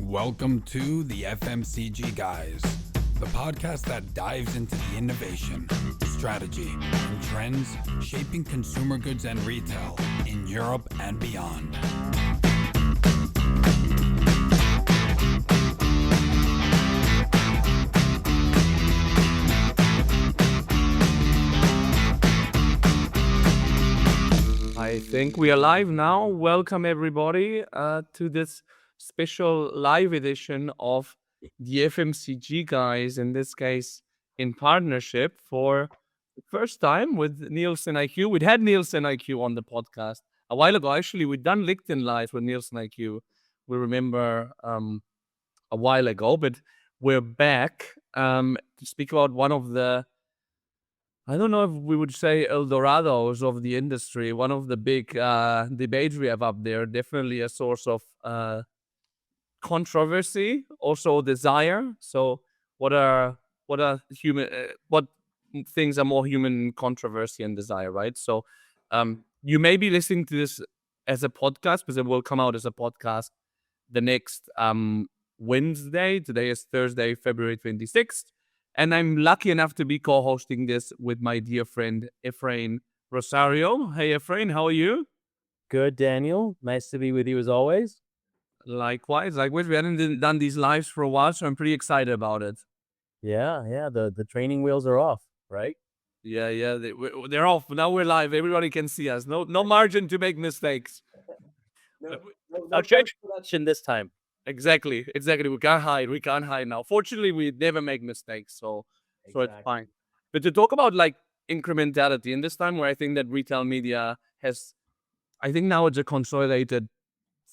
Welcome to the FMCG Guys, the podcast that dives into the innovation, strategy, and trends shaping consumer goods and retail in Europe and beyond. I think we are live now. Welcome everybody to this special live edition of the FMCG Guys, in this case in partnership for the first time with Nielsen IQ. We'd had Nielsen IQ on the podcast a while ago. Actually, we'd done LinkedIn Live with Nielsen IQ. We remember a while ago, but we're back to speak about one of the, I don't know if we would say Eldorados of the industry, one of the big debates we have up there, definitely a source of controversy, also desire. So what things are more human, controversy and desire, right? So you may be listening to this as a podcast, because it will come out as a podcast the next Wednesday. Today is Thursday, February 26th. And I'm lucky enough to be co-hosting this with my dear friend, Efrain Rosario. Hey, Efrain, how are you? Good, Daniel. Nice to be with you as always. Likewise. We hadn't done these lives for a while, so I'm pretty excited about it. Yeah. The training wheels are off, right? Yeah. They're off. Now we're live. Everybody can see us. No margin to make mistakes. No change production this time. Exactly. We can't hide now. Fortunately, we never make mistakes, so it's fine. But to talk about like incrementality in this time where I think that retail media has, I think now it's a consolidated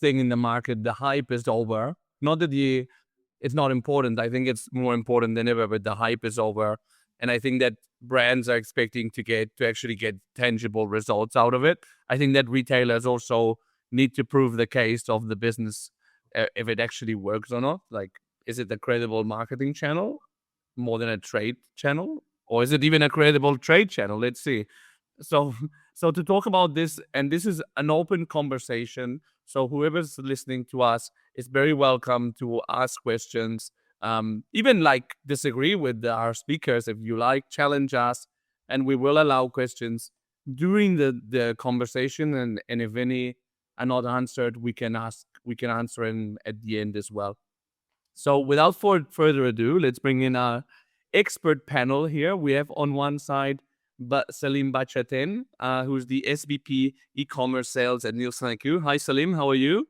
thing in the market. The hype is over. Not that it's not important. I think it's more important than ever, but the hype is over. And I think that brands are expecting to actually get tangible results out of it. I think that retailers also need to prove the case of the business, if it actually works or not. Like, is it a credible marketing channel more than a trade channel? Or is it even a credible trade channel? Let's see. So to talk about this, and this is an open conversation, so whoever's listening to us is very welcome to ask questions, even like disagree with our speakers if you like, challenge us, and we will allow questions during the conversation, and if any are not answered, we can answer them at the end as well. So without further ado, let's bring in our expert panel here. We have on one side Salim Bachatene, who's the SVP e-commerce sales at Nielsen IQ. Hi Salim, how are you?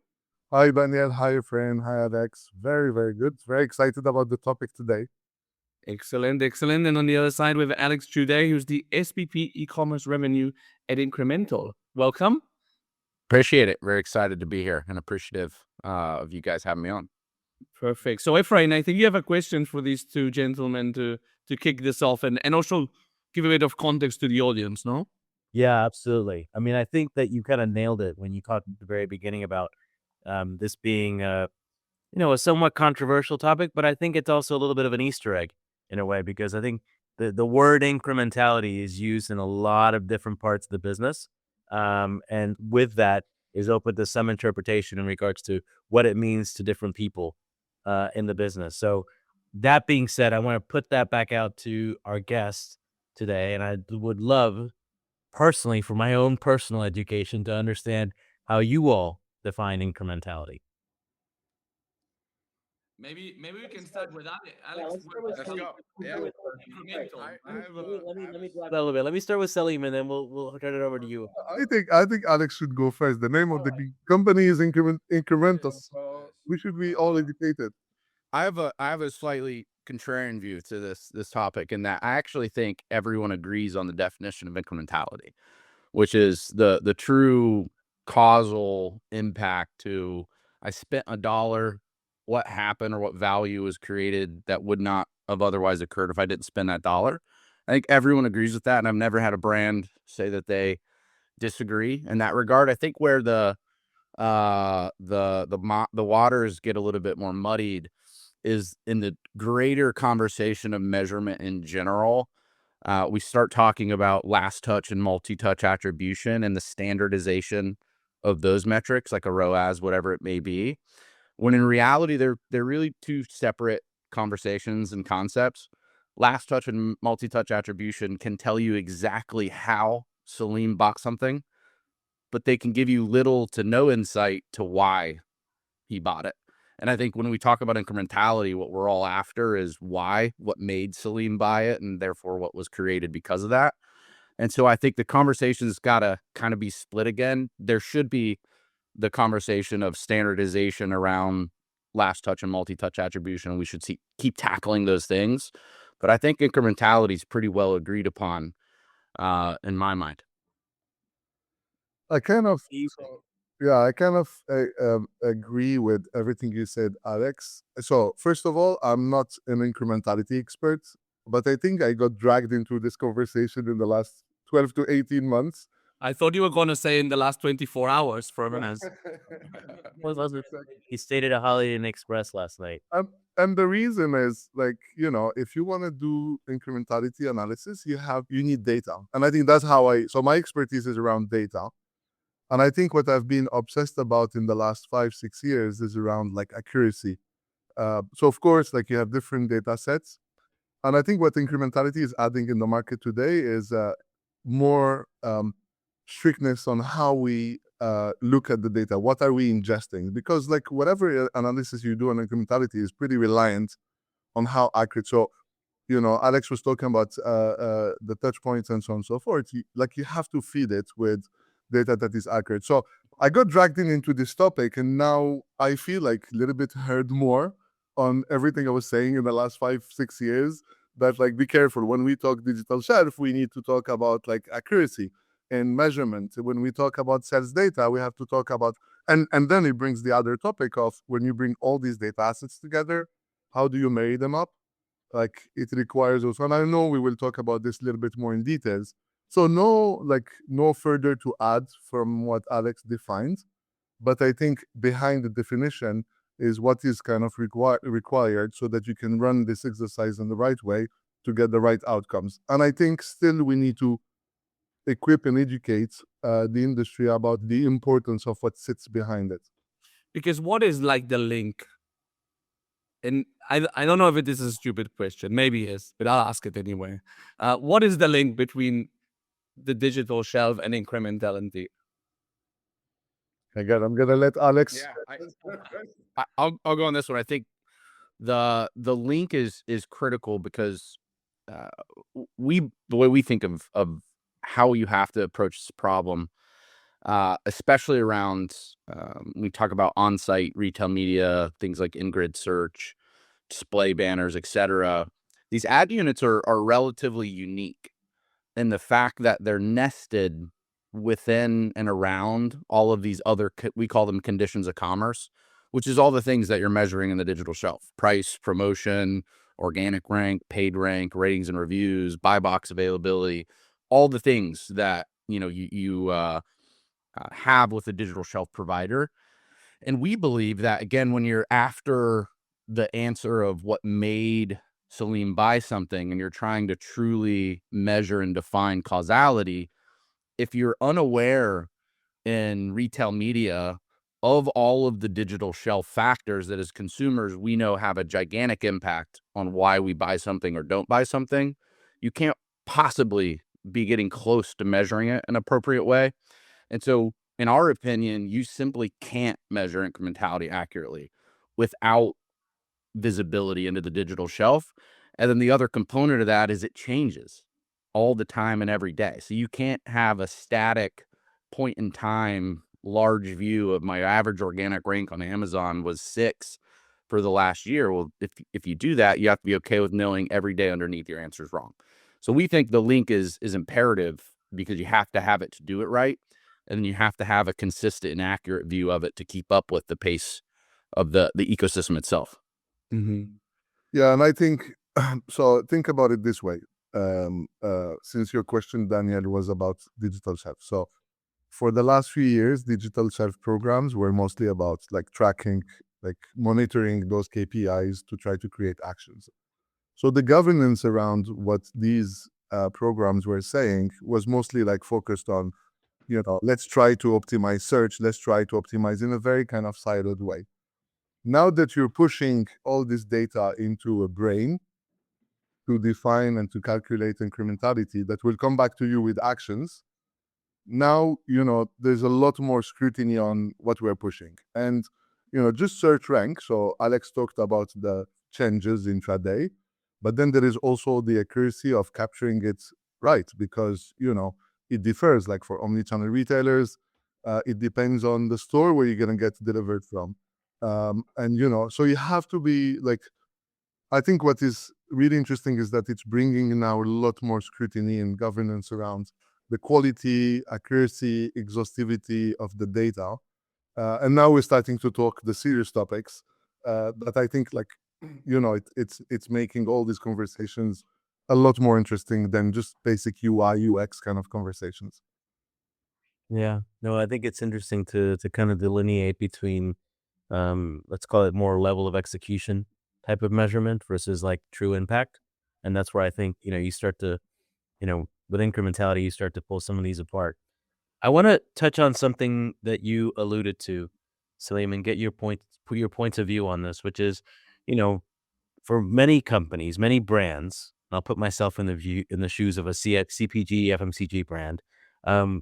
Hi Daniel, hi friend, hi Alex. Very, very good. Very excited about the topic today. Excellent. And on the other side, we have Alex Juday, who's the SVP e-commerce revenue at Incremental. Welcome. Appreciate it. Very excited to be here and appreciative of you guys having me on. Perfect. So Efrain, I think you have a question for these two gentlemen to kick this off and also give a bit of context to the audience, no? Yeah, absolutely. I mean, I think that you kind of nailed it when you talked at the very beginning about this being a somewhat controversial topic, but I think it's also a little bit of an Easter egg in a way, because I think the word incrementality is used in a lot of different parts of the business. And with that is open to some interpretation in regards to what it means to different people in the business. So that being said, I want to put that back out to our guests today. And I would love personally, for my own personal education, to understand how you all define incrementality. Maybe we can start with Alex. Let's go. Yeah. Let me drive that a little bit. Let me start with Salim, and then we'll turn it over to you. I think Alex should go first. The name of the company is Incremental. So we should be all educated. I have a slightly contrarian view to this topic, in that I actually think everyone agrees on the definition of incrementality, which is the true causal impact to, I spent $1, what happened or what value was created that would not have otherwise occurred if I didn't spend that $1. I think everyone agrees with that, and I've never had a brand say that they disagree in that regard. I think where the waters get a little bit more muddied is in the greater conversation of measurement in general. We start talking about last touch and multi-touch attribution and the standardization of those metrics, like a ROAS, whatever it may be. when in reality they're really two separate conversations and concepts. Last touch and multi-touch attribution can tell you exactly how Salim bought something, but they can give you little to no insight to why he bought it. And I think when we talk about incrementality, what we're all after is why, what made Salim buy it, and therefore what was created because of that. And so I think the conversation's got to kind of be split again. There should be the conversation of standardization around last touch and multi-touch attribution, and we should keep tackling those things. But I think incrementality is pretty well agreed upon in my mind. I kind of agree with everything you said, Alex. So first of all, I'm not an incrementality expert, but I think I got dragged into this conversation in the last 12 to 18 months. I thought you were going to say in the last 24 hours for a minute. He stayed at a Holiday Inn Express last night. And the reason is, like, if you want to do incrementality analysis, you need data. And I think that's so my expertise is around data. And I think what I've been obsessed about in the last 5-6 years is around like accuracy. So of course, like you have different data sets. And I think what incrementality is adding in the market today is more strictness on how we look at the data. What are we ingesting? Because like whatever analysis you do on incrementality is pretty reliant on how accurate. So, Alex was talking about the touch points and so on and so forth. You have to feed it with data that is accurate. So I got dragged into this topic, and now I feel like a little bit heard more on everything I was saying in the last 5-6 years. That like, be careful when we talk digital shelf, we need to talk about like accuracy and measurement. When we talk about sales data, we have to talk about, and then it brings the other topic of when you bring all these data assets together, how do you marry them up? Like it requires also, and I know we will talk about this a little bit more in details. So no further to add from what Alex defined, but I think behind the definition is what is kind of required so that you can run this exercise in the right way to get the right outcomes. And I think still we need to equip and educate the industry about the importance of what sits behind it. Because what is like the link? And I don't know if this is a stupid question. Maybe it is, but I'll ask it anyway. What is the link between the digital shelf and incrementality? Again, I'm gonna let Alex. I'll go on this one. I think the link is critical because the way we think of how you have to approach this problem, especially around we talk about on-site retail media, things like in-grid search, display banners, etc. These ad units are relatively unique in the fact that they're nested within and around all of these other, we call them conditions of commerce, which is all the things that you're measuring in the digital shelf: price, promotion, organic rank, paid rank, ratings and reviews, buy box availability, all the things that you have with a digital shelf provider. And we believe that, again, when you're after the answer of what made Salim buy something and you're trying to truly measure and define causality, if you're unaware in retail media of all of the digital shelf factors that as consumers we know have a gigantic impact on why we buy something or don't buy something, you can't possibly be getting close to measuring it in an appropriate way. And so in our opinion, you simply can't measure incrementality accurately without visibility into the digital shelf. And then the other component of that is it changes all the time and every day. So you can't have a static point in time large view of my average organic rank on Amazon was 6 for the last year. Well, if you do that, you have to be okay with knowing every day underneath your answer is wrong. So we think the link is imperative because you have to have it to do it right. And then you have to have a consistent and accurate view of it to keep up with the pace of the ecosystem itself. Mm-hmm. Yeah, and I think, so think about it this way. Since your question, Daniel, was about digital shelf. So for the last few years, digital shelf programs were mostly about like tracking, like monitoring those KPIs to try to create actions. So the governance around what these programs were saying was mostly like focused on, let's try to optimize search, let's try to optimize in a very kind of siloed way. Now that you're pushing all this data into a brain to define and to calculate incrementality that will come back to you with actions, now, there's a lot more scrutiny on what we're pushing. And, just search rank. So Alex talked about the changes intraday, but then there is also the accuracy of capturing it right, because, it differs. Like for omnichannel retailers, it depends on the store where you're going to get delivered from. And, so you have to be like, I think what is really interesting is that it's bringing now a lot more scrutiny and governance around the quality, accuracy, exhaustivity of the data. And now we're starting to talk the serious topics that I think it's making all these conversations a lot more interesting than just basic UI, UX kind of conversations. Yeah. No, I think it's interesting to kind of delineate between, let's call it more level of execution type of measurement versus like true impact. And that's where I think, you start to, with incrementality, you start to pull some of these apart. I want to touch on something that you alluded to, Salim, and get put your points of view on this, which is, for many companies, many brands, I'll put myself in the shoes of a CPG, FMCG brand.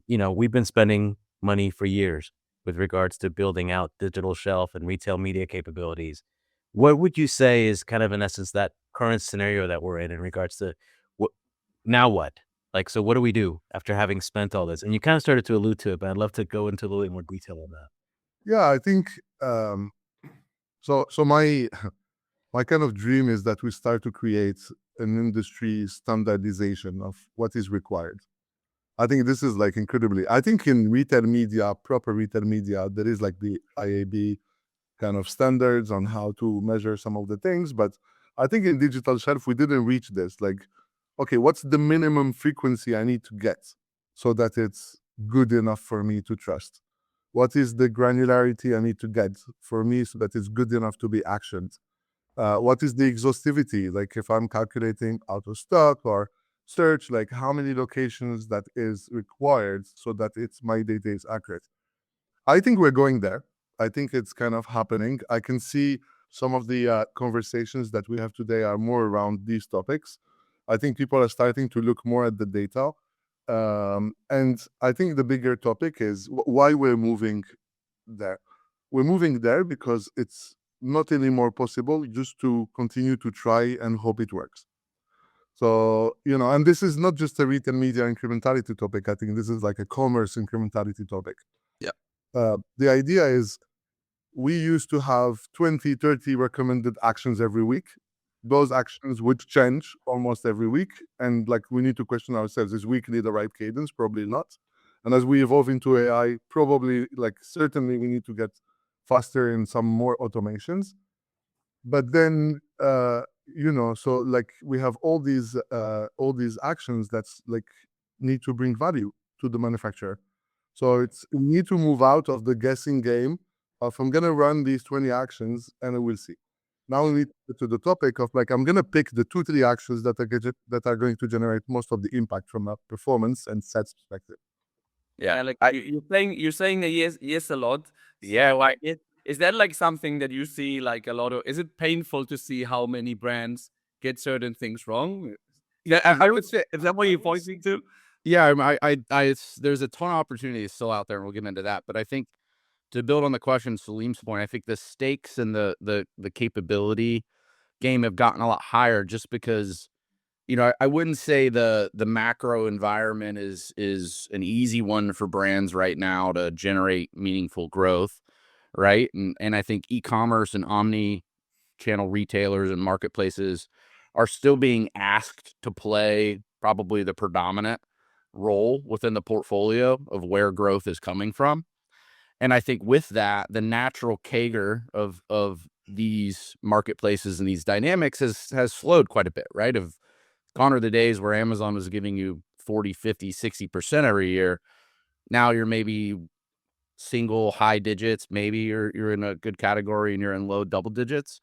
We've been spending money for years with regards to building out digital shelf and retail media capabilities. What would you say is kind of in essence that current scenario that we're in regards to now what? Like, so what do we do after having spent all this? And you kind of started to allude to it, but I'd love to go into a little bit more detail on that. Yeah, I think so my my kind of dream is that we start to create an industry standardization of what is required. I think this is like incredibly, I think in retail media, proper retail media, there is like the IAB kind of standards on how to measure some of the things. But I think in digital shelf, we didn't reach this. Like, okay, what's the minimum frequency I need to get so that it's good enough for me to trust? What is the granularity I need to get for me so that it's good enough to be actioned? What is the exhaustivity? Like if I'm calculating out of stock or search, like how many locations that is required so that my data is accurate. I think we're going there. I think it's kind of happening. I can see some of the conversations that we have today are more around these topics. I think people are starting to look more at the data. And I think the bigger topic is why we're moving there. We're moving there because it's not anymore possible just to continue to try and hope it works. So, and this is not just a retail media incrementality topic. I think this is like a commerce incrementality topic. Yeah. The idea is we used to have 20, 30 recommended actions every week. Those actions would change almost every week. And like we need to question ourselves, is weekly the right cadence? Probably not. And as we evolve into AI, probably certainly we need to get faster in some more automations. But then, so like we have all these actions that's like need to bring value to the manufacturer. So we need to move out of the guessing game of I'm going to run these 20 actions and we'll see. Now we need to get to the topic of like, I'm going to pick the 2-3 actions that are going to generate most of the impact from a performance and sets perspective. Yeah, like you're saying that yes a lot. Yeah, like Is that like something that you see like a lot of? Is it painful to see how many brands get certain things wrong? yeah, I would say Is that what you're pointing to? yeah, there's a ton of opportunities still out there, and we'll get into that. But I think to build on the question, Salim's point, I think the stakes and the capability game have gotten a lot higher just because, I wouldn't say the macro environment is an easy one for brands right now to generate meaningful growth, right? And I think e-commerce and omni-channel retailers and marketplaces are still being asked to play probably the predominant role within the portfolio of where growth is coming from. And I think with that, the natural CAGR of these marketplaces and these dynamics has slowed quite a bit, right? Gone are the days where Amazon was giving you 40, 50, 60% every year. Now you're maybe single high digits, maybe you're in a good category and you're in low double digits,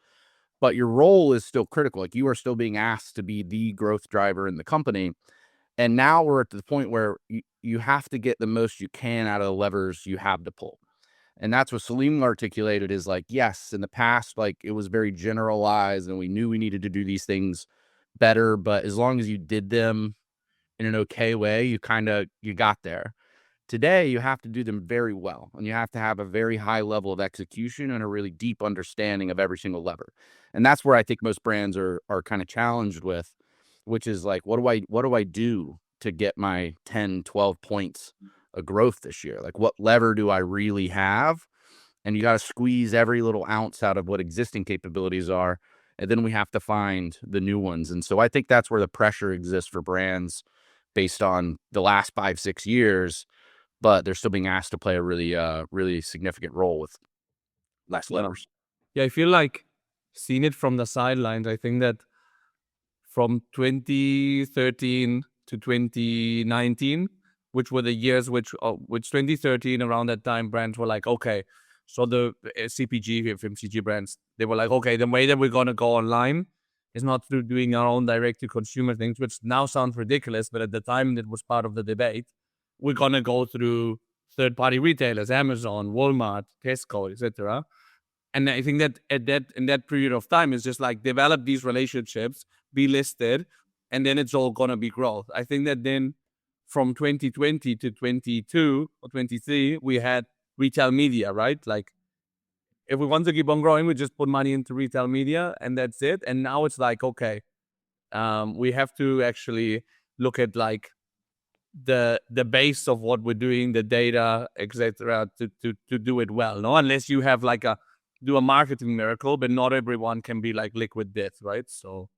but your role is still critical. Like you are still being asked to be the growth driver in the company. And now we're at the point where you have to get the most you can out of the levers you have to pull. And that's what Salim articulated is like, yes, in the past, like it was very generalized and we knew we needed to do these things better, but as long as you did them in an okay way, you got there. Today, you have to do them very well, and you have to have a very high level of execution and a really deep understanding of every single lever. And that's where I think most brands are kind of challenged with, which is like, what do I do to get my 10, 12 points of growth this year? Like, what lever do I really have? And you got to squeeze every little ounce out of what existing capabilities are. And then we have to find the new ones. And so I think that's where the pressure exists for brands based on the last 5, 6 years, but they're still being asked to play a really significant role with less levers. Yeah, I feel like seeing it from the sidelines, I think that from 2013 to 2019, which were the years which 2013, around that time, brands were like, okay, so the CPG, FMCG brands, they were like, okay, the way that we're going to go online is not through doing our own direct-to-consumer things, which now sounds ridiculous, but at the time it was part of the debate. We're going to go through third-party retailers, Amazon, Walmart, Tesco, etc. And I think that in that period of time, it's just like develop these relationships, be listed, and then it's all gonna be growth. I think that then from 2020 to 22 or 23, we had retail media, right? Like if we want to keep on growing, we just put money into retail media and that's it. And now it's like, okay, we have to actually look at like the base of what we're doing, the data, etc., to do it well. No, unless you have like do a marketing miracle, but not everyone can be like liquid death, right? So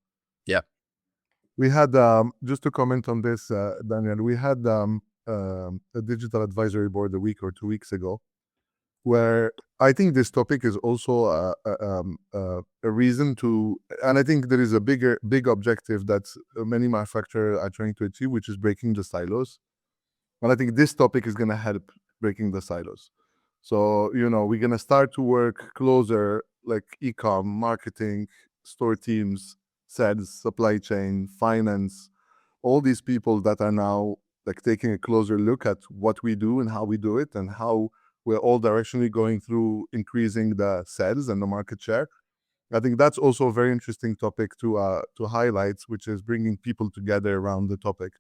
yeah, we had just to comment on this, Daniel. We had a digital advisory board a week or 2 weeks ago, where I think this topic is also a reason to, and I think there is a big objective that many manufacturers are trying to achieve, which is breaking the silos. And I think this topic is going to help breaking the silos. So, we're going to start to work closer, like e-com, marketing, store teams, sales, supply chain, finance, all these people that are now like taking a closer look at what we do and how we do it and how we're all directionally going through increasing the sales and the market share. I think that's also a very interesting topic to highlight, which is bringing people together around the topic.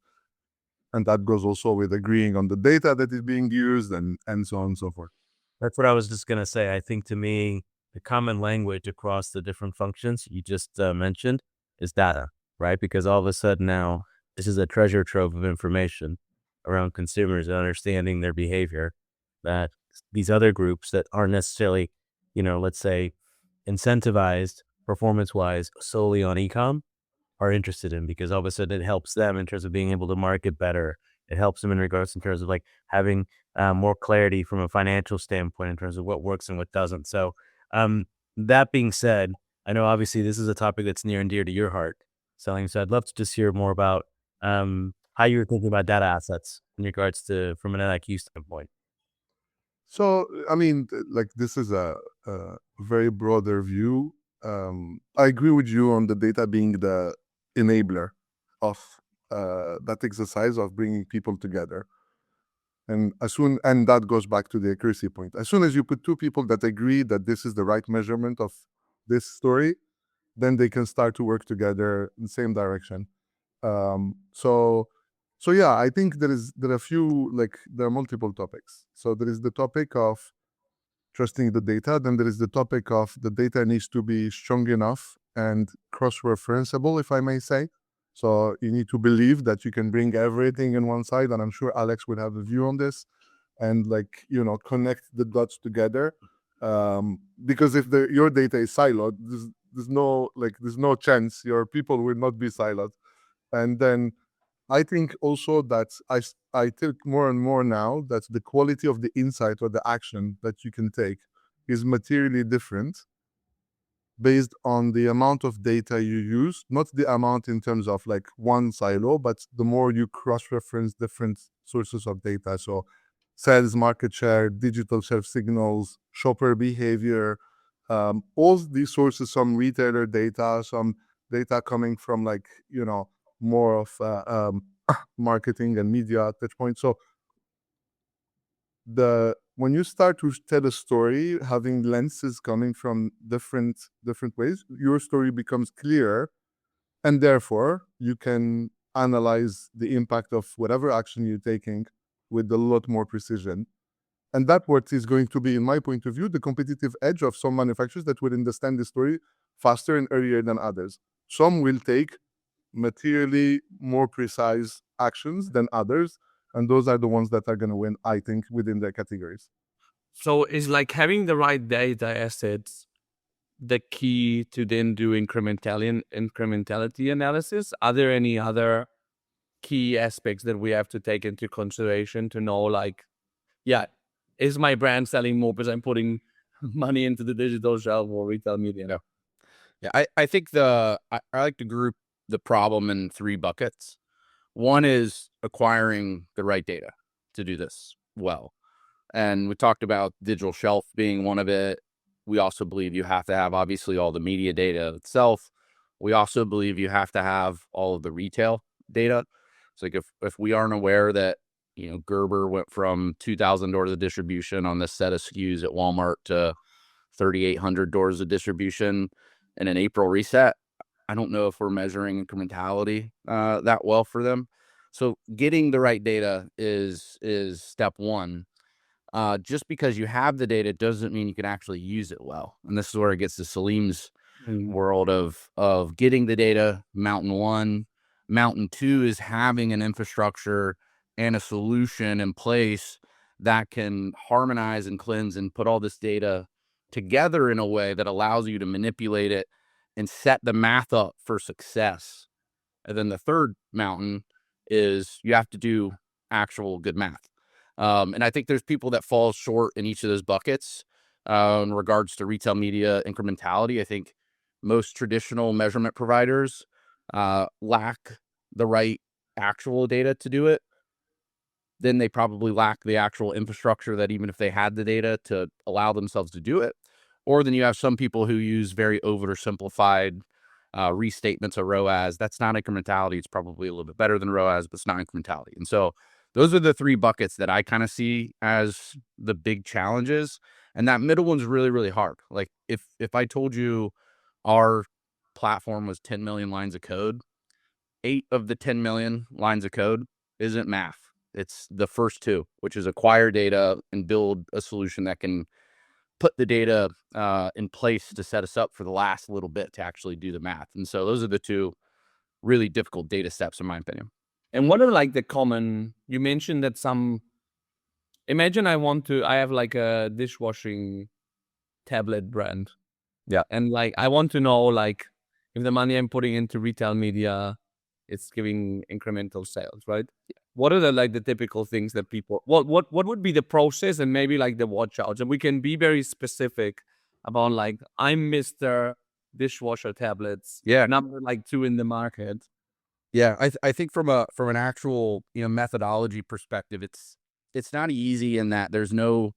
And that goes also with agreeing on the data that is being used and so on and so forth. That's what I was just going to say. I think to me, the common language across the different functions you just mentioned is data, right? Because all of a sudden now, this is a treasure trove of information around consumers and understanding their behavior that these other groups that aren't necessarily, let's say, incentivized performance-wise solely on e-com are interested in, because all of a sudden it helps them in terms of being able to market better. It helps them in regards in terms of like having more clarity from a financial standpoint in terms of what works and what doesn't. So that being said, I know obviously this is a topic that's near and dear to your heart, Salim. So I'd love to just hear more about how you're thinking about data assets in regards to from an NIQ standpoint. So, I mean, like this is a very broader view. I agree with you on the data being the enabler of that exercise of bringing people together. And that goes back to the accuracy point. As soon as you put two people that agree that this is the right measurement of this story, then they can start to work together in the same direction. So yeah, I think there are multiple topics. So there is the topic of trusting the data. Then there is the topic of the data needs to be strong enough and cross-referenceable, if I may say. So you need to believe that you can bring everything in one side, and I'm sure Alex would have a view on this, and connect the dots together. Because if your data is siloed, there's no chance your people will not be siloed. And then I think also that I think more and more now that the quality of the insight or the action that you can take is materially different based on the amount of data you use, not the amount in terms of like one silo, but the more you cross-reference different sources of data. So sales, market share, digital shelf signals, shopper behavior, all these sources, some retailer data, some data coming from more of marketing and media touch points. So when you start to tell a story, having lenses coming from different ways, your story becomes clearer, and therefore you can analyze the impact of whatever action you're taking with a lot more precision. And that's what is going to be, in my point of view, the competitive edge of some manufacturers that will understand the story faster and earlier than others. Some will take materially more precise actions than others, and those are the ones that are going to win, I think, within their categories. So is like having the right data assets the key to then do incrementality analysis? Are there any other key aspects that we have to take into consideration to know, like, yeah, is my brand selling more because I'm putting money into the digital shelf or retail media? No. Yeah, I think I like to group the problem in 3 buckets. One is acquiring the right data to do this well. And we talked about digital shelf being one of it. We also believe you have to have, obviously, all the media data itself. We also believe you have to have all of the retail data. So like if we aren't aware that, Gerber went from 2,000 doors of distribution on this set of SKUs at Walmart to 3,800 doors of distribution in an April reset, I don't know if we're measuring incrementality that well for them. So getting the right data is step one. Just because you have the data doesn't mean you can actually use it well. And this is where it gets to Salim's world of getting the data, mountain one. Mountain two is having an infrastructure and a solution in place that can harmonize and cleanse and put all this data together in a way that allows you to manipulate it and set the math up for success. And then the third mountain is you have to do actual good math. And I think there's people that fall short in each of those buckets in regards to retail media incrementality. I think most traditional measurement providers lack the right actual data to do it. Then they probably lack the actual infrastructure that even if they had the data to allow themselves to do it. Or then you have some people who use very oversimplified restatements of ROAS. That's not incrementality. It's probably a little bit better than ROAS, but it's not incrementality. And so those are the 3 buckets that I kind of see as the big challenges. And that middle one's really, really hard. Like if I told you our platform was 10 million lines of code, 8 of the 10 million lines of code isn't math. It's the first 2, which is acquire data and build a solution that can put the data in place to set us up for the last little bit to actually do the math. And so those are the 2 really difficult data steps, in my opinion. And what are like the common, you mentioned that imagine I have like a dishwashing tablet brand. Yeah. And like, I want to know, like, if the money I'm putting into retail media, it's giving incremental sales, right? What are the typical things that people, what would be the process and maybe like the watch outs? And we can be very specific about, like, I'm Mr. Dishwasher tablets. Yeah. Number like 2 in the market. Yeah, I think from an actual methodology perspective, it's not easy in that there's no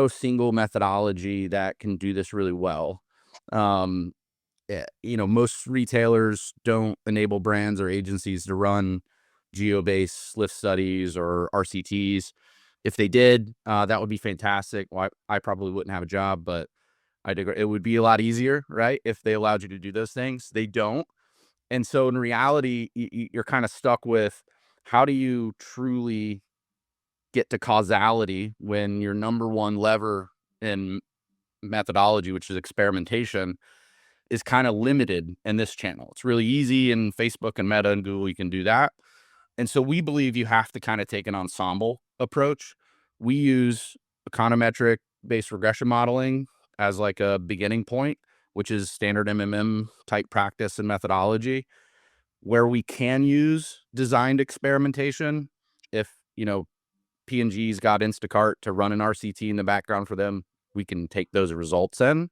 single methodology that can do this really well. Most retailers don't enable brands or agencies to run geo-based lift studies or RCTs. If they did, that would be fantastic. Well, I probably wouldn't have a job, but it would be a lot easier, right? If they allowed you to do those things. They don't. And so in reality, you're kind of stuck with how do you truly get to causality when your number one lever in methodology, which is experimentation, is kind of limited in this channel. It's really easy in Facebook and Meta and Google, you can do that. And so we believe you have to kind of take an ensemble approach. We use econometric based regression modeling as like a beginning point, which is standard MMM type practice and methodology. Where we can use designed experimentation, if P&G's got Instacart to run an RCT in the background for them, we can take those results in.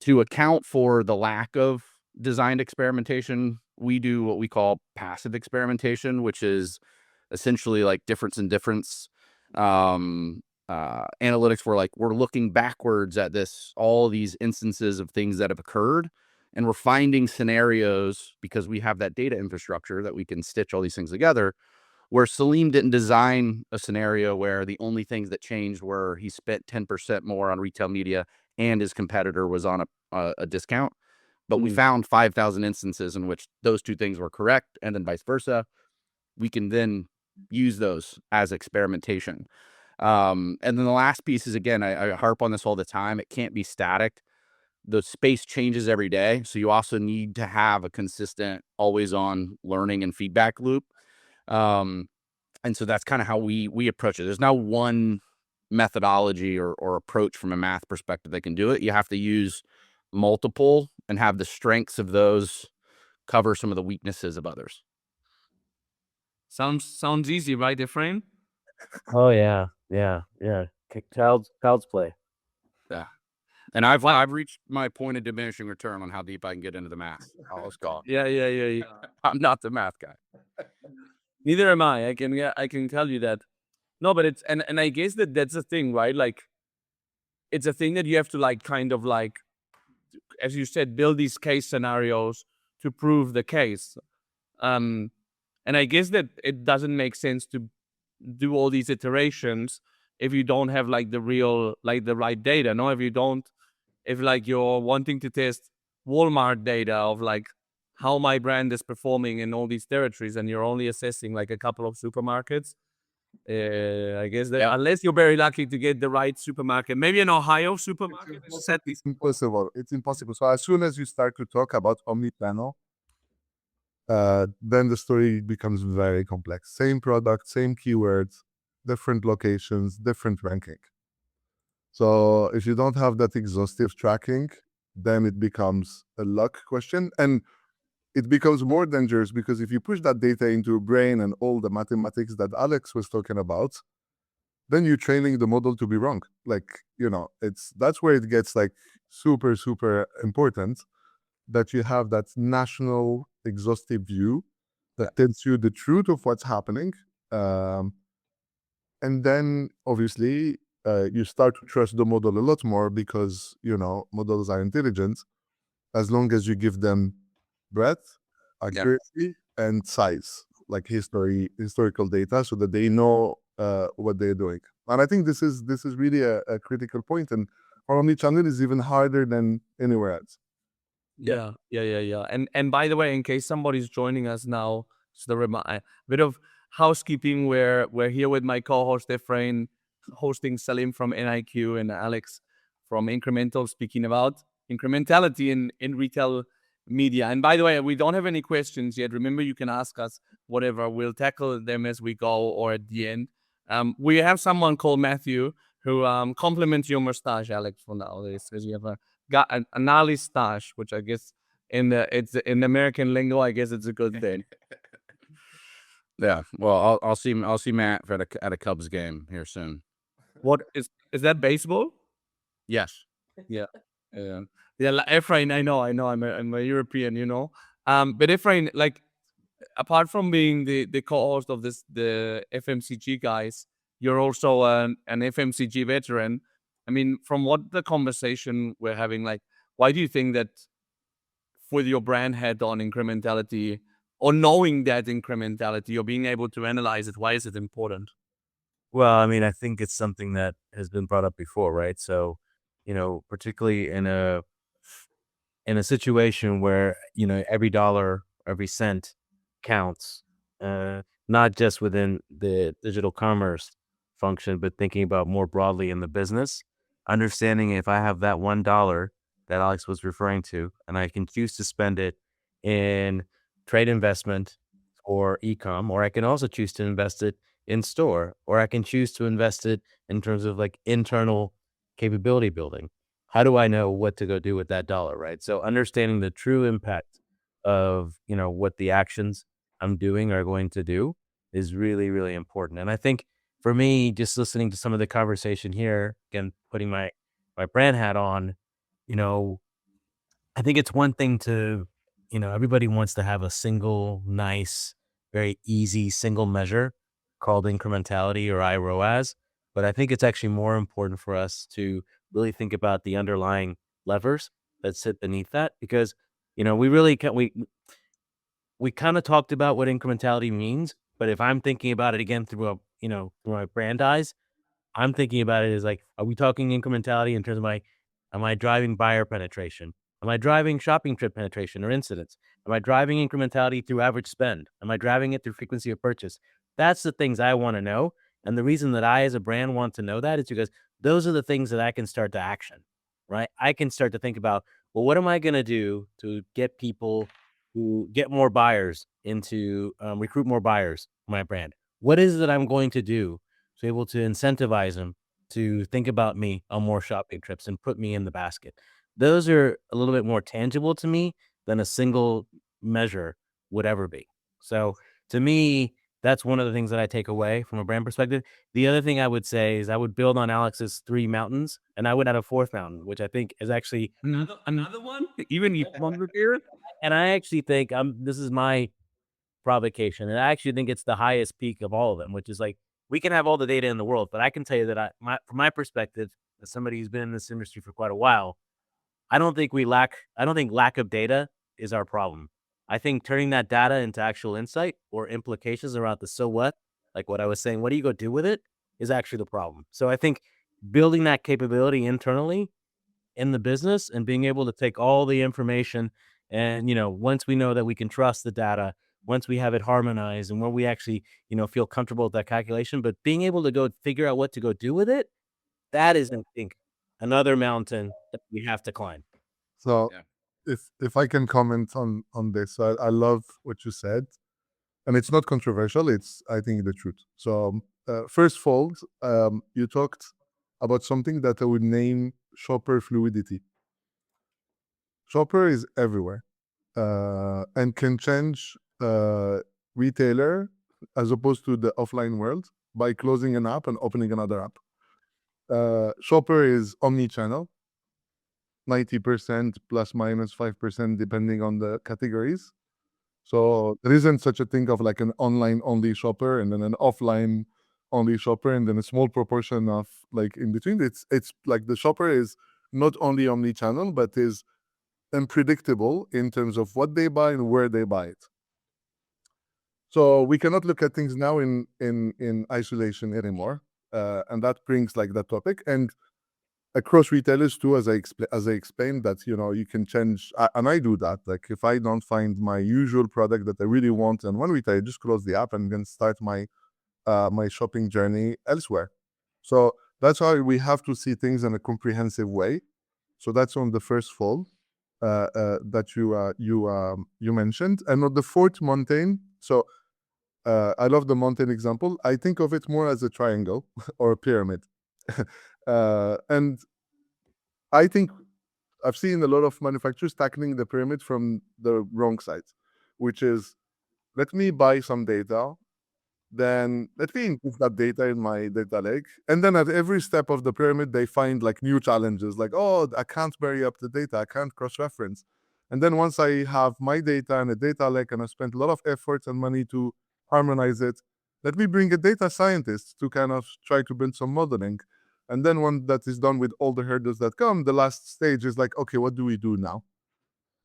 To account for the lack of designed experimentation, we do what we call passive experimentation, which is essentially like difference in difference analytics, where like we're looking backwards at all these instances of things that have occurred, and we're finding scenarios because we have that data infrastructure that we can stitch all these things together, where Salim didn't design a scenario where the only things that changed were he spent 10% more on retail media and his competitor was on a discount. But we found 5,000 instances in which those two things were correct, and then vice versa. We can then use those as experimentation. And then the last piece is, again, I harp on this all the time. It can't be static. The space changes every day. So you also need to have a consistent, always on learning and feedback loop. And so that's kind of how we approach it. There's no one methodology or approach from a math perspective that can do it. You have to use multiple and have the strengths of those cover some of the weaknesses of others. Sounds easy, right, Ephraim? Oh yeah. Child's play. Yeah. And I've reached my point of diminishing return on how deep I can get into the math. Oh, it's gone. Yeah. I'm not the math guy. Neither am I. I can tell you that. No, but it's and I guess that's the thing, right? Like, it's a thing that you have to like kind of like, as you said, build these case scenarios to prove the case. And I guess that it doesn't make sense to do all these iterations if you don't have like the right data. No, if like you're wanting to test Walmart data of like how my brand is performing in all these territories and you're only assessing like a couple of supermarkets, I guess that unless you're very lucky to get the right supermarket, maybe an Ohio supermarket. It's impossible. It's impossible. So as soon as you start to talk about omni-channel, then the story becomes very complex. Same product, same keywords, different locations, different ranking. So if you don't have that exhaustive tracking, then it becomes a luck question. And it becomes more dangerous because if you push that data into your brain and all the mathematics that Alex was talking about, then you're training the model to be wrong. Like, that's where it gets like super, super important that you have that national exhaustive view that tells you the truth of what's happening. And then obviously you start to trust the model a lot more because, models are intelligent as long as you give them breadth, accuracy, and size, like historical data, so that they know what they're doing. And I think this is really a critical point. And for omnichannel is even harder than anywhere else. Yeah. And by the way, in case somebody's joining us now, just a bit of housekeeping. We're here with my co-host Ephraim, hosting Salim from NIQ and Alex from Incremental, speaking about incrementality in retail media. And by the way, we don't have any questions yet. Remember, you can ask us whatever. We'll tackle them as we go or at the end. We have someone called Matthew who compliments your mustache, Alex, for now. He says you have a gnarly stash, which I guess in American lingo, I guess it's a good thing. Yeah. Well, I'll see Matt at a Cubs game here soon. What is that baseball? Yes. Yeah. Ephraim, I know. I'm a European, But Ephraim, like, apart from being the co-host of the FMCG guys, you're also an FMCG veteran. I mean, from what the conversation we're having, like, why do you think that with your brand head on incrementality, or knowing that incrementality, or being able to analyze it, why is it important? Well, I mean, I think it's something that has been brought up before, right? So, particularly in a situation where, every dollar, every cent counts, not just within the digital commerce function, but thinking about more broadly in the business, understanding if I have that $1 that Alex was referring to, and I can choose to spend it in trade investment or e-com, or I can also choose to invest it in store, or I can choose to invest it in terms of like internal capability building. How do I know what to go do with that dollar, right? So understanding the true impact of, what the actions I'm doing are going to do is really, really important. And I think for me, just listening to some of the conversation here, again, putting my brand hat on, I think it's one thing to, everybody wants to have a single, nice, very easy single measure called incrementality or iROAS. But I think it's actually more important for us to really think about the underlying levers that sit beneath that, because, we really we kind of talked about what incrementality means, But if I'm thinking about it again through through my brand eyes, I'm thinking about it as like, are we talking incrementality in terms of am I driving buyer penetration? Am I driving shopping trip penetration or incidents? Am I driving incrementality through average spend? Am I driving it through frequency of purchase? That's the things I want to know. And the reason that I, as a brand, want to know that is because those are the things that I can start to action, right? I can start to think about, well, what am I going to do to get people who get more buyers into, recruit more buyers for my brand? What is it that I'm going to do to be able to incentivize them to think about me on more shopping trips and put me in the basket? Those are a little bit more tangible to me than a single measure would ever be. So to me, that's one of the things that I take away from a brand perspective. The other thing I would say is I would build on Alex's 3 mountains, and I would add a 4th mountain, which I think is actually Another one? Even you longer here? and I actually think this is my provocation, and I actually think it's the highest peak of all of them, which is like, we can have all the data in the world, but I can tell you that from my perspective, as somebody who's been in this industry for quite a while, I don't think lack of data is our problem. I think turning that data into actual insight or implications around the so what, like what I was saying, what do you go do with it, is actually the problem. So I think building that capability internally in the business and being able to take all the information and, once we know that we can trust the data, once we have it harmonized and when we actually, feel comfortable with that calculation, but being able to go figure out what to go do with it, that is, I think, another mountain that we have to climb. So Yeah. if I can comment on this, I love what you said, and it's not controversial. It's, I think, the truth. So first fold, you talked about something that I would name shopper fluidity. Shopper is everywhere and can change retailer as opposed to the offline world by closing an app and opening another app. Shopper is omni-channel, 90% plus minus 5% depending on the categories. So there isn't such a thing of like an online only shopper and then an offline only shopper and then a small proportion of like in between. It's like the shopper is not only omni-channel but is unpredictable in terms of what they buy and where they buy it. So we cannot look at things now in isolation anymore, and that brings like that topic. And across retailers too, as I explained, that you can change, and I do that. Like if I don't find my usual product that I really want in one retailer, I just close the app and then start my my shopping journey elsewhere. So that's how we have to see things in a comprehensive way. So that's on the first fold that you mentioned, and on the 4th mountain. So I love the mountain example. I think of it more as a triangle or a pyramid. And I think I've seen a lot of manufacturers tackling the pyramid from the wrong side, which is, let me buy some data, then let me improve that data in my data lake. And then at every step of the pyramid, they find like new challenges, like, oh, I can't marry up the data, I can't cross-reference. And then once I have my data and a data lake and I spent a lot of effort and money to harmonize it, let me bring a data scientist to kind of try to build some modeling. And then when that is done with all the hurdles that come, the last stage is like, okay, what do we do now?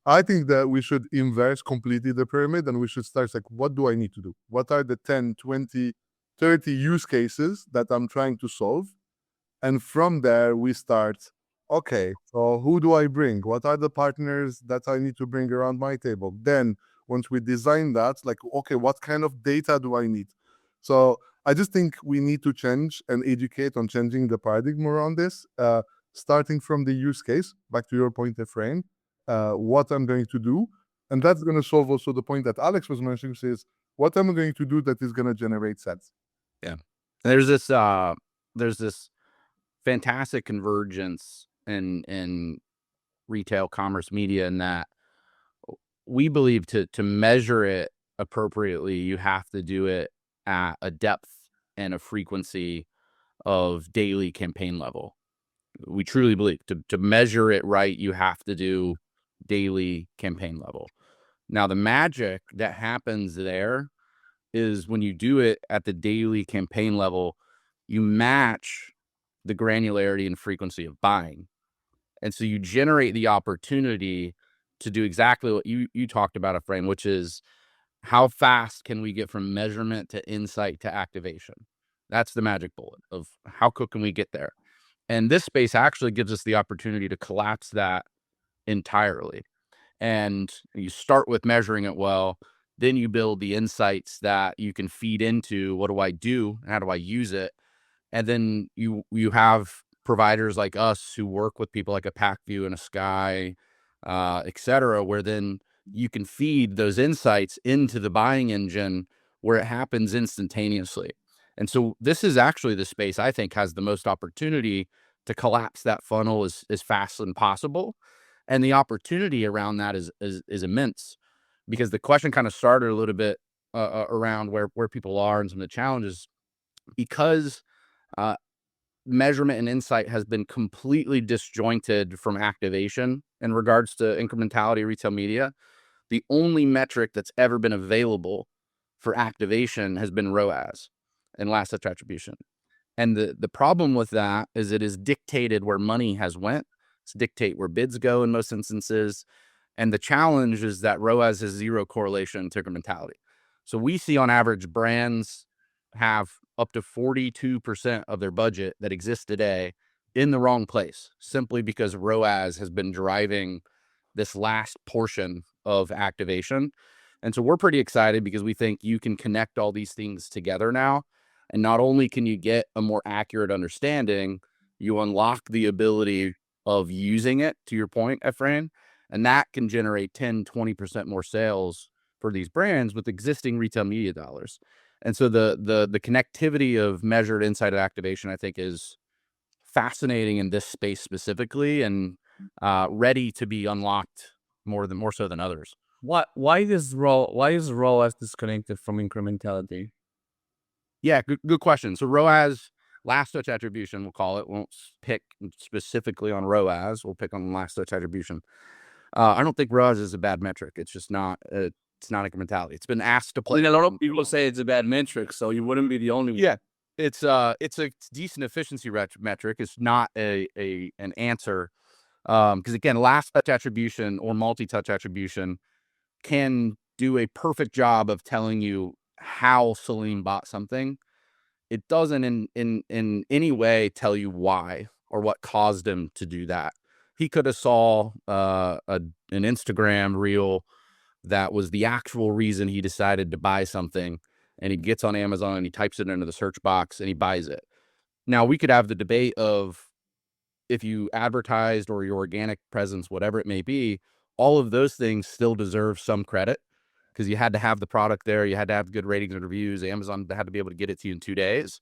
I think that we should inverse completely the pyramid and we should start like, what do I need to do? What are the 10, 20, 30 use cases that I'm trying to solve? And from there, we start, okay, so who do I bring? What are the partners that I need to bring around my table? Then once we design that, like, okay, what kind of data do I need? So I just think we need to change and educate on changing the paradigm around this, starting from the use case, back to your point, Efrain, what I'm going to do. And that's going to solve also the point that Alex was mentioning, which is what I'm going to do that is going to generate sets. Yeah. There's this fantastic convergence in retail commerce media in that we believe to measure it appropriately, you have to do it at a depth and a frequency of daily campaign level. We truly believe to measure it right, you have to do daily campaign level. Now, the magic that happens there is when you do it at the daily campaign level, you match the granularity and frequency of buying. And so you generate the opportunity to do exactly what you talked about, Efrain, which is how fast can we get from measurement to insight to activation? That's the magic bullet of how quick can we get there. And this space actually gives us the opportunity to collapse that entirely. And you start with measuring it well, then you build the insights that you can feed into what do I do? How do I use it? And then you have providers like us who work with people like a PackView and a Sky, et cetera, where then you can feed those insights into the buying engine where it happens instantaneously. And so this is actually the space I think has the most opportunity to collapse that funnel as fast as possible. And the opportunity around that is immense, because the question kind of started a little bit around where people are and some of the challenges, because uh, measurement and insight has been completely disjointed from activation in regards to incrementality retail media. The only metric that's ever been available for activation has been ROAS and last touch attribution. And the problem with that is it is dictated where money has went. It's dictate where bids go in most instances. And the challenge is that ROAS has zero correlation to incrementality. So we see on average brands have up to 42% of their budget that exists today in the wrong place, simply because ROAS has been driving this last portion of activation. And so we're pretty excited because we think you can connect all these things together now. And not only can you get a more accurate understanding, you unlock the ability of using it, to your point, Ephraim, and that can generate 10, 20% more sales for these brands with existing retail media dollars. And so the connectivity of measured insight activation, I think, is fascinating in this space specifically, and ready to be unlocked more so than others. Why is ROAS disconnected from incrementality? Yeah, good question. So ROAS, last touch attribution, we'll call it. We won't pick specifically on ROAS. We'll pick on last touch attribution. I don't think ROAS is a bad metric. It's just not. It's not incrementality. It's been asked to play. A lot of people say it's a bad metric, so you wouldn't be the only one. Yeah, it's a decent efficiency metric. It's not an answer, because again, last touch attribution or multi-touch attribution can do a perfect job of telling you how Salim bought something. It doesn't in any way tell you why or what caused him to do that. He could have saw an Instagram reel that was the actual reason he decided to buy something, and he gets on Amazon and he types it into the search box and he buys it. Now we could have the debate of if you advertised or your organic presence, whatever it may be, all of those things still deserve some credit, because you had to have the product there. You had to have good ratings and reviews. Amazon had to be able to get it to you in 2 days.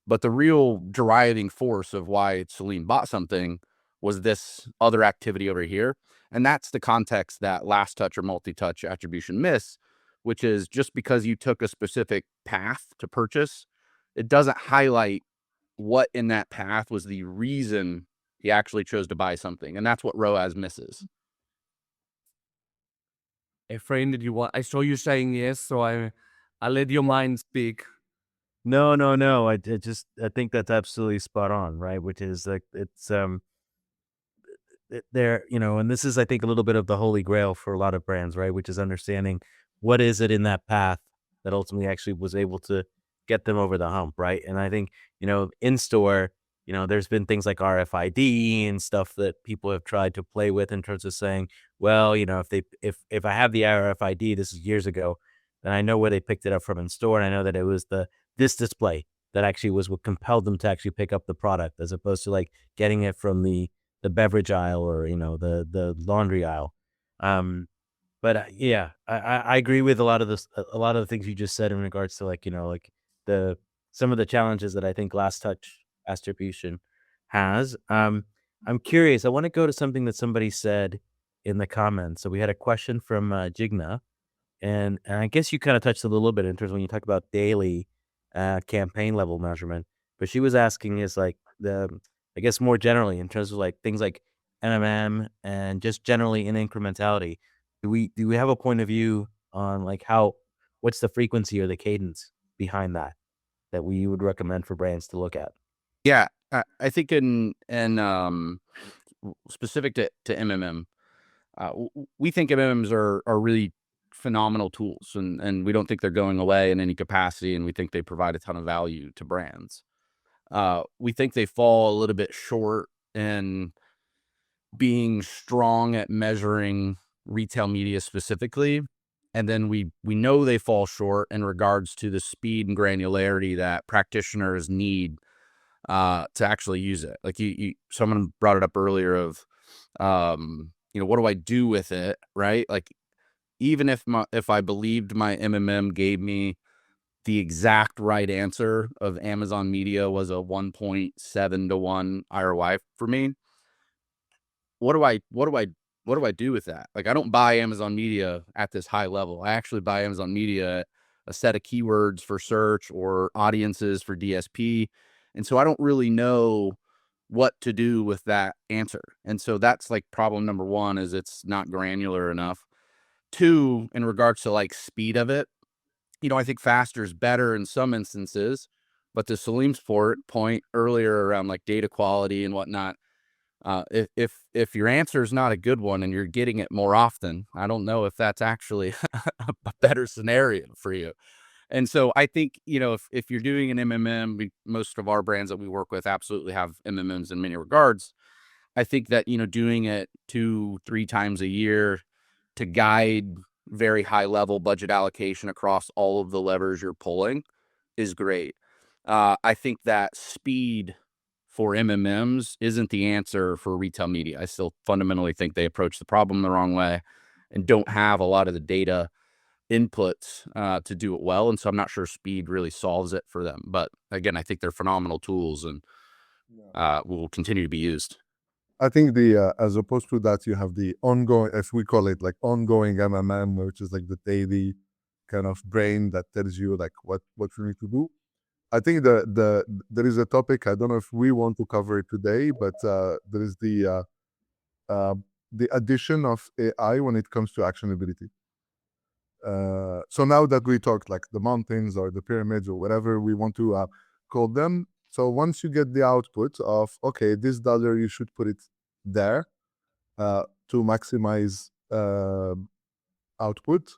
But the real driving force of why Salim bought something was this other activity over here. And that's the context that last touch or multi-touch attribution miss, which is just because you took a specific path to purchase, it doesn't highlight what in that path was the reason he actually chose to buy something. And that's what ROAS misses. Ephraim, did you want? I saw you saying yes, so I let your mind speak. No. I think that's absolutely spot on, right? Which is like it's there, and this is, I think, a little bit of the holy grail for a lot of brands, right? Which is understanding what is it in that path that ultimately actually was able to get them over the hump, right? And I think, in store, there's been things like RFID and stuff that people have tried to play with in terms of saying, well, if I have the RFID, this is years ago, then I know where they picked it up from in store, and I know that it was this display that actually was what compelled them to actually pick up the product, as opposed to like getting it from the beverage aisle or the laundry aisle. But yeah, I agree with a lot of the things you just said in regards to like some of the challenges that I think last touch attribution has. I'm curious. I want to go to something that somebody said in the comments. So we had a question from Jigna, and I guess you kind of touched a little bit in terms of when you talk about daily campaign level measurement. But she was asking is like I guess more generally in terms of like things like MMM and just generally in incrementality. Do we have a point of view on like what's the frequency or the cadence behind that we would recommend for brands to look at? Yeah, I think in specific to MMM, we think MMMs are really phenomenal tools, and we don't think they're going away in any capacity, and we think they provide a ton of value to brands. We think they fall a little bit short in being strong at measuring retail media specifically. And then we know they fall short in regards to the speed and granularity that practitioners need to actually use it. Like someone brought it up earlier of, what do I do with it? Right. Like, even if I believed my MMM gave me the exact right answer of Amazon Media was a 1.7 to 1 ROI for me, what do I do with that? Like, I don't buy Amazon Media at this high level. I actually buy Amazon Media at a set of keywords for search or audiences for DSP. And so I don't really know what to do with that answer. And so that's like problem number one, is it's not granular enough. Two, in regards to like speed of it, I think faster is better in some instances, but to Salim's point earlier around like data quality and whatnot, if your answer is not a good one and you're getting it more often, I don't know if that's actually a better scenario for you. And so I think, if you're doing an MMM, most of our brands that we work with absolutely have MMMs in many regards. I think that, doing it 2-3 times a year to guide very high level budget allocation across all of the levers you're pulling is great. I think that speed for MMMs isn't the answer for retail media. I still fundamentally think they approach the problem the wrong way and don't have a lot of the data inputs to do it well. And so I'm not sure speed really solves it for them. But again, I think they're phenomenal tools and will continue to be used. I think as opposed to that, you have the ongoing, if we call it like ongoing MMM, which is like the daily kind of brain that tells you like what you need to do. I think there is a topic, I don't know if we want to cover it today, but there is the addition of AI when it comes to actionability. So now that we talked like the mountains or the pyramids or whatever we want to call them, so once you get the output of, okay, this dollar, you should put it there to maximize output.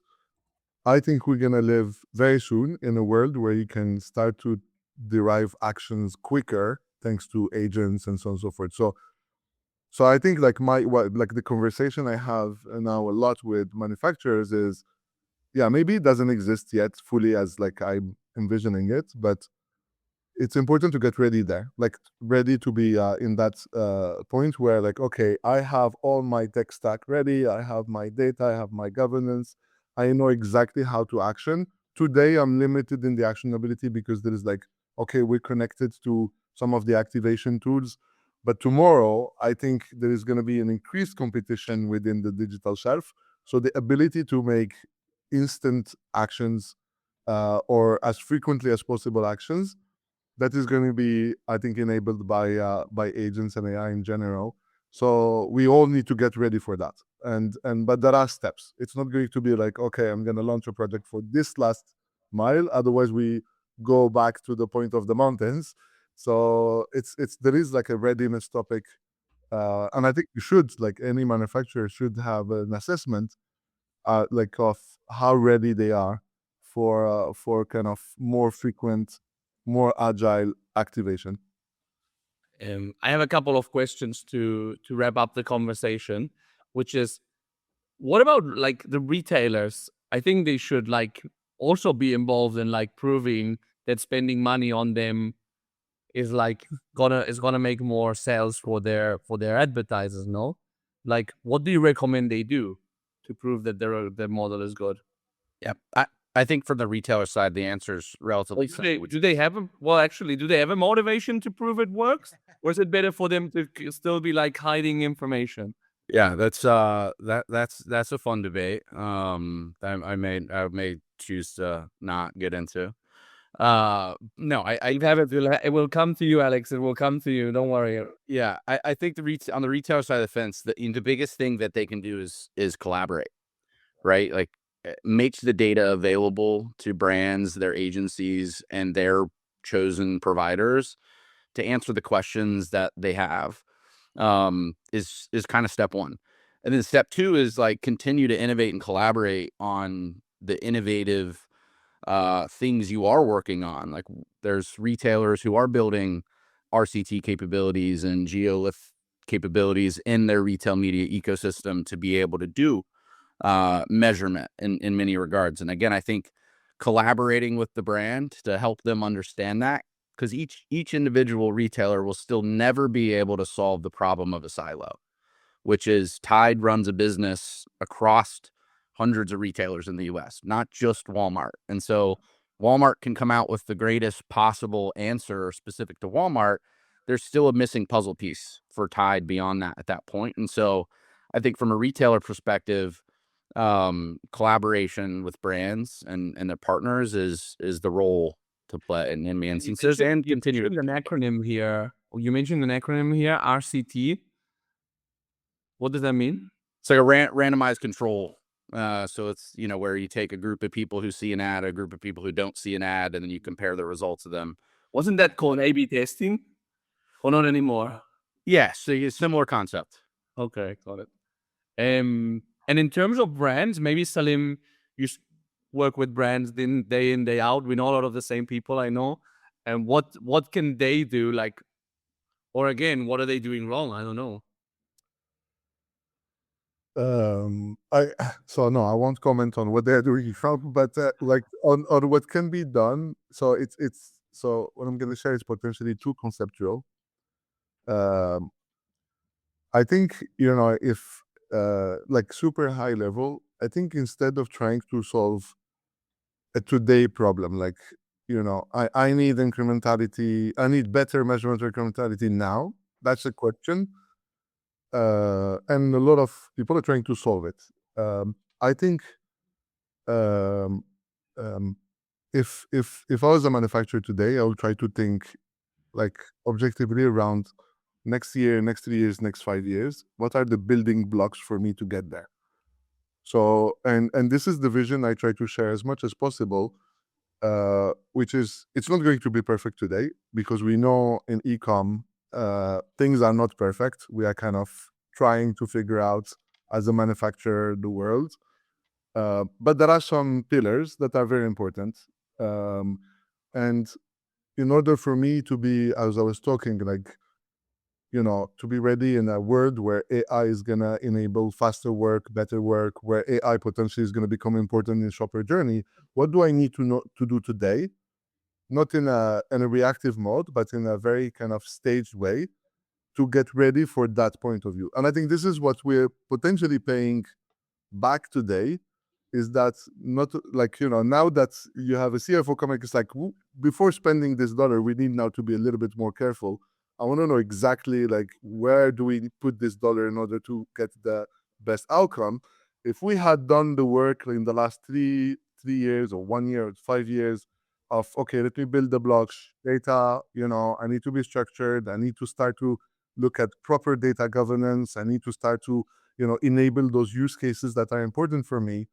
I think we're going to live very soon in a world where you can start to derive actions quicker thanks to agents and so on and so forth. So I think like the conversation I have now a lot with manufacturers is, yeah, maybe it doesn't exist yet fully as like I'm envisioning it, but it's important to get ready there, like ready to be in that point where like, okay, I have all my tech stack ready. I have my data, I have my governance. I know exactly how to action. Today, I'm limited in the actionability because there is like, okay, we're connected to some of the activation tools. But tomorrow, I think there is going to be an increased competition within the digital shelf. So the ability to make instant actions or as frequently as possible actions, that is going to be, I think, enabled by agents and AI in general. So we all need to get ready for that. But there are steps. It's not going to be like, okay, I'm going to launch a project for this last mile. Otherwise, we go back to the point of the mountains. So there is like a readiness topic, and I think you should, like any manufacturer, should have an assessment, like of how ready they are for kind of more frequent, more agile activation. I have a couple of questions to wrap up the conversation, which is, what about like the retailers? I think they should like also be involved in like proving that spending money on them is like gonna make more sales for their advertisers. No, like what do you recommend they do to prove that their model is good? Yeah, I think from the retailer side, the answer is relatively simple. Do they have a motivation to prove it works, or is it better for them to still be like hiding information? Yeah, that's a fun debate. I may choose to not get into. No, I have it. It will come to you, Alex. It will come to you. Don't worry. Yeah, I think on the retailer side of the fence, the biggest thing that they can do is collaborate, right? Like, make the data available to brands, their agencies, and their chosen providers to answer the questions that they have. Is kind of step one. And then step 2 is like continue to innovate and collaborate on the innovative things you are working on. Like there's retailers who are building RCT capabilities and geolift capabilities in their retail media ecosystem to be able to do measurement in many regards. And again, I think collaborating with the brand to help them understand that, because each individual retailer will still never be able to solve the problem of a silo, which is Tide runs a business across hundreds of retailers in the US, not just Walmart. And so Walmart can come out with the greatest possible answer specific to Walmart. There's still a missing puzzle piece for Tide beyond that at that point. And so I think from a retailer perspective, collaboration with brands and their partners is the role to play in many instances, and continue an acronym here. You mentioned an acronym here, RCT. What does that mean? It's like a randomized control. So it's, where you take a group of people who see an ad, a group of people who don't see an ad, and then you compare the results of them. Wasn't that called A/B testing? Or not anymore? Yeah, so it's a similar concept. Okay, got it. And in terms of brands, maybe Salim, you work with brands day in, day out. We know a lot of the same people, I know. And what can they do? Like, or again, what are they doing wrong? I don't know. I won't comment on what they're doing wrong, but like on what can be done. So so what I'm going to share is potentially too conceptual. I think, if like super high level, I think instead of trying to solve a today problem, like, I need incrementality, I need better measurement of incrementality now. That's a question. And a lot of people are trying to solve it. I think if I was a manufacturer today, I would try to think like objectively around next year, next 3 years, next 5 years. What are the building blocks for me to get there? So, and this is the vision I try to share as much as possible, which is it's not going to be perfect today, because we know in e-com, things are not perfect. We are kind of trying to figure out as a manufacturer the world. But there are some pillars that are very important. And in order for me to be, as I was talking, like, to be ready in a world where AI is going to enable faster work, better work, where AI potentially is going to become important in shopper journey, what do I need to do today? Not in a reactive mode, but in a very kind of staged way to get ready for that point of view. And I think this is what we're potentially paying back today, is that not like, now that you have a CFO coming, it's like, before spending this dollar, we need now to be a little bit more careful. I want to know exactly like where do we put this dollar in order to get the best outcome. If we had done the work in the last three years or 1 year or 5 years of, okay, let me build the blocks, data, I need to be structured. I need to start to look at proper data governance. I need to start to, enable those use cases that are important for me.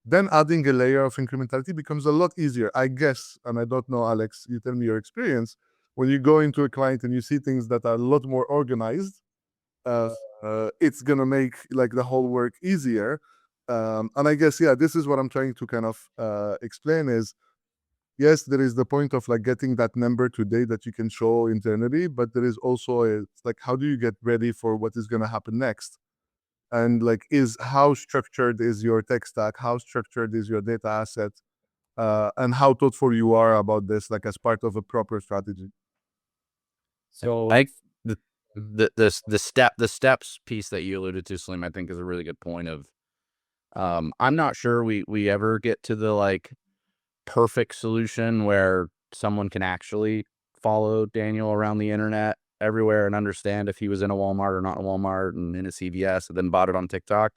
Then adding a layer of incrementality becomes a lot easier, I guess. And I don't know, Alex, you tell me your experience. When you go into a client and you see things that are a lot more organized, it's going to make like the whole work easier. And I guess, this is what I'm trying to kind of explain is, yes, there is the point of like getting that number today that you can show internally, but there is also it's like, how do you get ready for what is going to happen next? And like, how structured is your tech stack? How structured is your data asset? And how thoughtful you are about this, like as part of a proper strategy. So like the steps piece that you alluded to, Salim, I think is a really good point of, I'm not sure we ever get to the like perfect solution where someone can actually follow Daniel around the internet everywhere and understand if he was in a Walmart or not in a Walmart and in a CVS and then bought it on TikTok.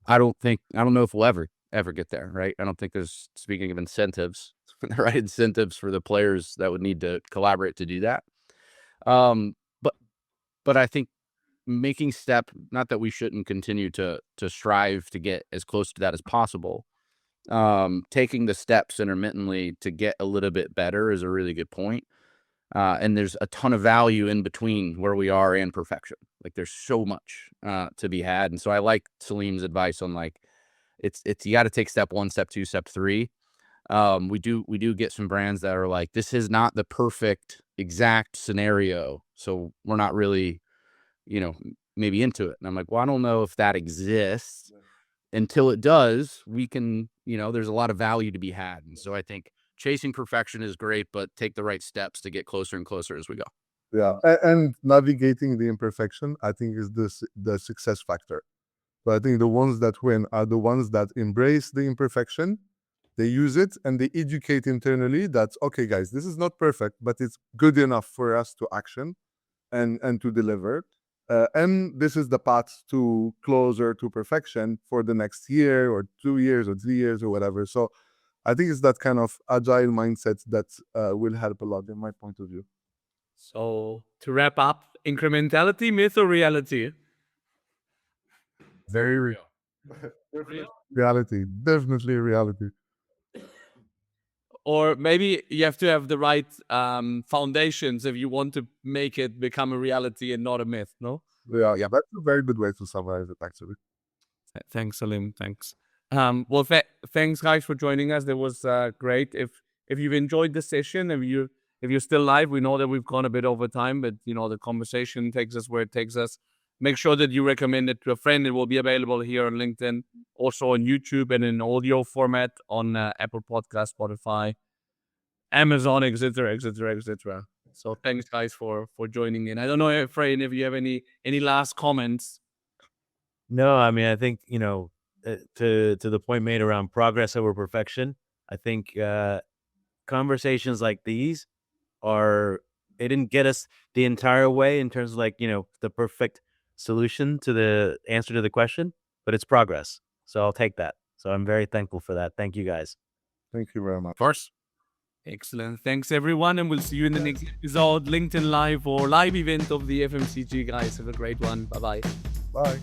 I don't know if we'll ever get there, right? I don't think there's, speaking of incentives, the right incentives for the players that would need to collaborate to do that. But I think making step, not that we shouldn't continue to strive to get as close to that as possible. Taking the steps intermittently to get a little bit better is a really good point. And there's a ton of value in between where we are and perfection. Like there's so much to be had. And so I like Salim's advice on like, it's you got to take step 1, step 2, step 3. We do get some brands that are like, this is not the perfect exact scenario, so we're not really, maybe into it. And I'm like, well, I don't know if that exists. Until it does, we can, there's a lot of value to be had. And so I think chasing perfection is great, but take the right steps to get closer and closer as we go. Yeah, and navigating the imperfection, I think, is the success factor. So I think the ones that win are the ones that embrace the imperfection, they use it, and they educate internally that, okay, guys, this is not perfect, but it's good enough for us to action and to deliver. And this is the path to closer to perfection for the next year or 2 years or 3 years or whatever. So I think it's that kind of agile mindset that will help a lot in my point of view. So to wrap up, incrementality, myth or reality? Very real. Reality, definitely reality. Or maybe you have to have the right foundations if you want to make it become a reality and not a myth, no? Yeah, that's a very good way to summarize it, actually. Thanks, Salim. Thanks. Well, thanks, guys, for joining us. That was great. If you've enjoyed the session, if you're still live, we know that we've gone a bit over time, but the conversation takes us where it takes us. Make sure that you recommend it to a friend. It will be available here on LinkedIn, also on YouTube and in audio format on Apple Podcast, Spotify, Amazon, etc., etc., etc. So thanks, guys, for joining in. I don't know, Efrain, if you have any last comments. No, I mean, I think, to the point made around progress over perfection, I think conversations like these they didn't get us the entire way in terms of like, the perfect solution to the answer to the question, but it's progress. So I'll take that. So I'm very thankful for that. Thank you, guys. Thank you very much. Of course. Excellent. Thanks, everyone. And we'll see you in the next episode, LinkedIn Live or live event of the FMCG, guys. Have a great one. Bye-bye. Bye.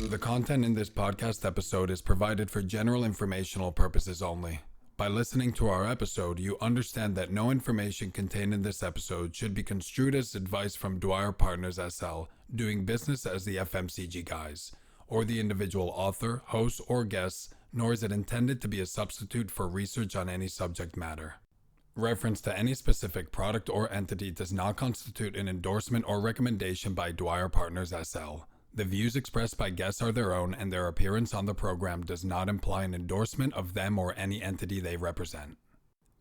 The content in this podcast episode is provided for general informational purposes only. By listening to our episode, you understand that no information contained in this episode should be construed as advice from Dwyer Partners SL, doing business as the FMCG guys, or the individual author, host, or guests, nor is it intended to be a substitute for research on any subject matter. Reference to any specific product or entity does not constitute an endorsement or recommendation by Dwyer Partners SL. The views expressed by guests are their own, and their appearance on the program does not imply an endorsement of them or any entity they represent.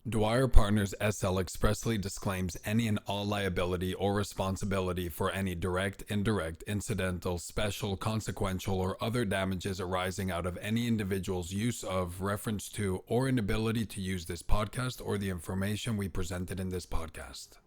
Dwyer Partners SL expressly disclaims any and all liability or responsibility for any direct, indirect, incidental, special, consequential, or other damages arising out of any individual's use of, reference to, or inability to use this podcast or the information we presented in this podcast.